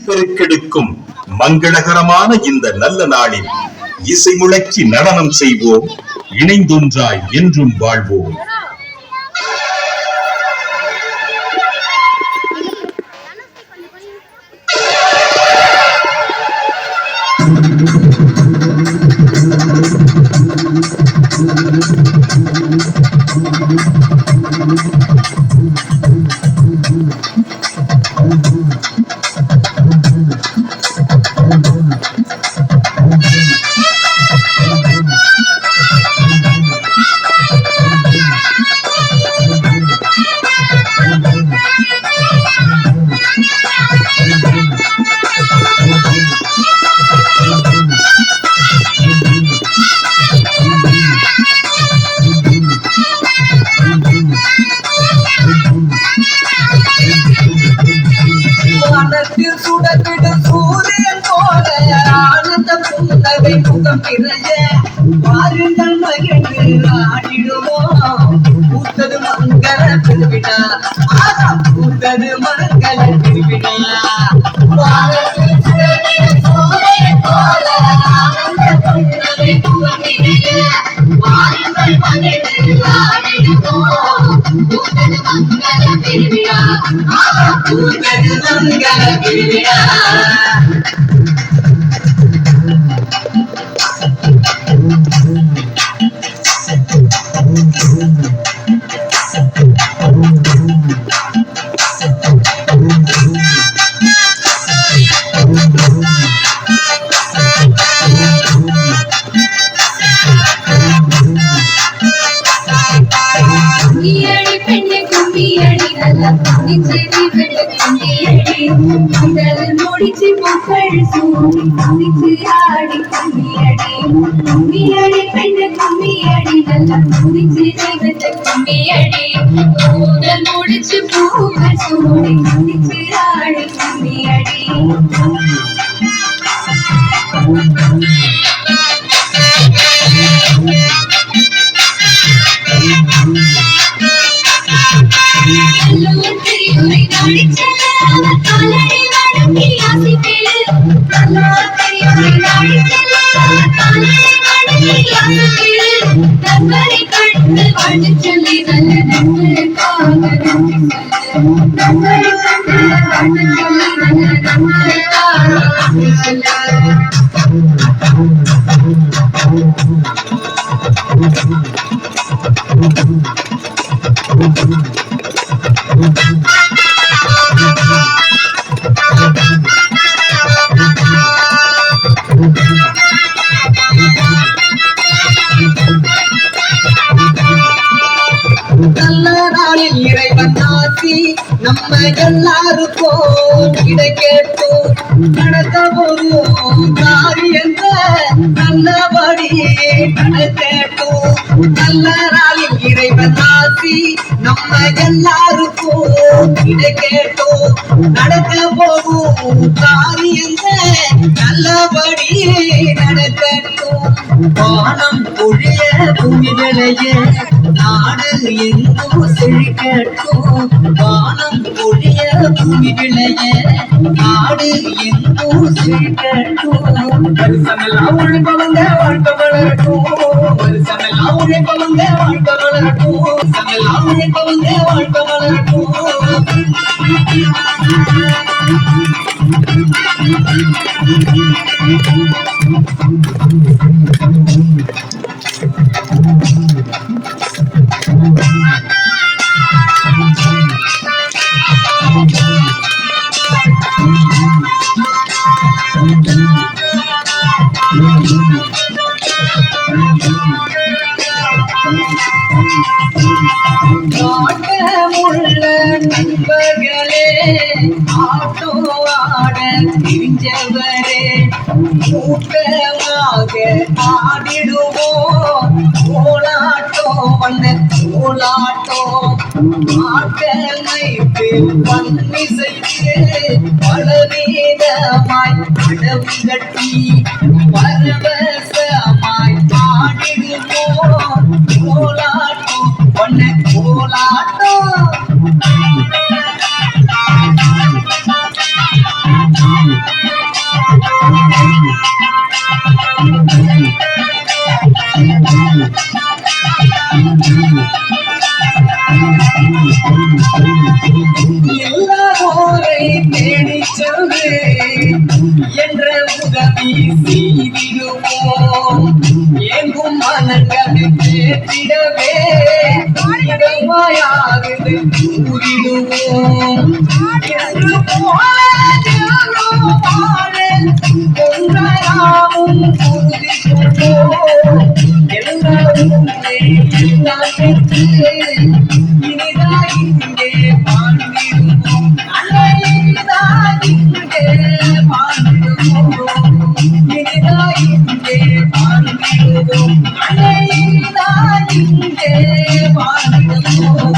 பெருக்கெடுக்கும் மங்களகரமான இந்த நல்ல நாளில் இசை முழக்கி நடனம் செய்வோம், இணைந்தொன்றாய் என்றும் வாழ்வோம். வாருங்கள் மகிழ்ந்து ஆடிடுவோம். பூத்தது மங்கள திருவிழா, பூத்தது மங்கள திருவிழா. முடிச்சு பூக்கள் சூடி ஆடி கும்மியடி கும்மியடி பெண்ணு கும்மியடி நல்லா முடிச்சு தெய்வத்தை கும்மியடி கூந்தல் முடிச்சு பூக்கள் சூடி முடிச்சு ஆடி கும்மியடி. நம்ம எல்லாருக்கும் இடை கேட்டு நடக்க போதும் காரியங்க நல்லபடி நடக்கட்டும். நல்ல நாளில் இறைவன் ஆசி நம்ம எல்லாருக்கும் இடை கேட்டும் நடக்க போகும் காரியங்க நல்லபடி நடக்கட்டும். வானம் பொழிய பூமி விளைய நாடு எங்கும் செழிக்கட்டும். வானம் பொழிய பூமி விளைய நாடு எங்கும் செழிக்கட்டும். வருஷமெல்லாம் உழைப்பவங்க வாழ்க்கை வளரட்டும். வருஷமெல்லாம் உழைப்பவங்க வாழ்க்கை வளரட்டும். வருஷமெல்லாம் உழைப்பவங்க வாழ்க்கை வளரட்டும். நாட்டமுள்ள நண்பர்களே, ஆட்டோவாட தெரிஞ்சவரே, கூட்டமாக ஆடிடுவோம். கோலாட்டம் பண்ண கோலாட்டம் ஆட்டமைப்பு பன்னிசைக்கு பலவீதமாய் கடவு கட்டி பரவசமாய் ஆடிடுவோம். கோலாட்டம் பண்ண கோலாட்டம். உணர்வு என்ற உதவி செய்திடுவோம். எங்கும் மனங்கள் கேட்டிடவே இடமாயாகுது கூறிடுவோம். என்று போல தியாகம் வாழ ஒன்றாயாவும் உறுதி கொள்வோம். எல்லாரும் எல்லாம் பெற்று இனிதாய் இங்கே வாழ்ந்திடுவோம். இனிதாய் இங்கே வாழ்ந்திடுவோம். இனிதாய் இங்கே வாழ்ந்திடுவோம். இனிதாய் இங்கே வாழ்ந்திடுவோம்.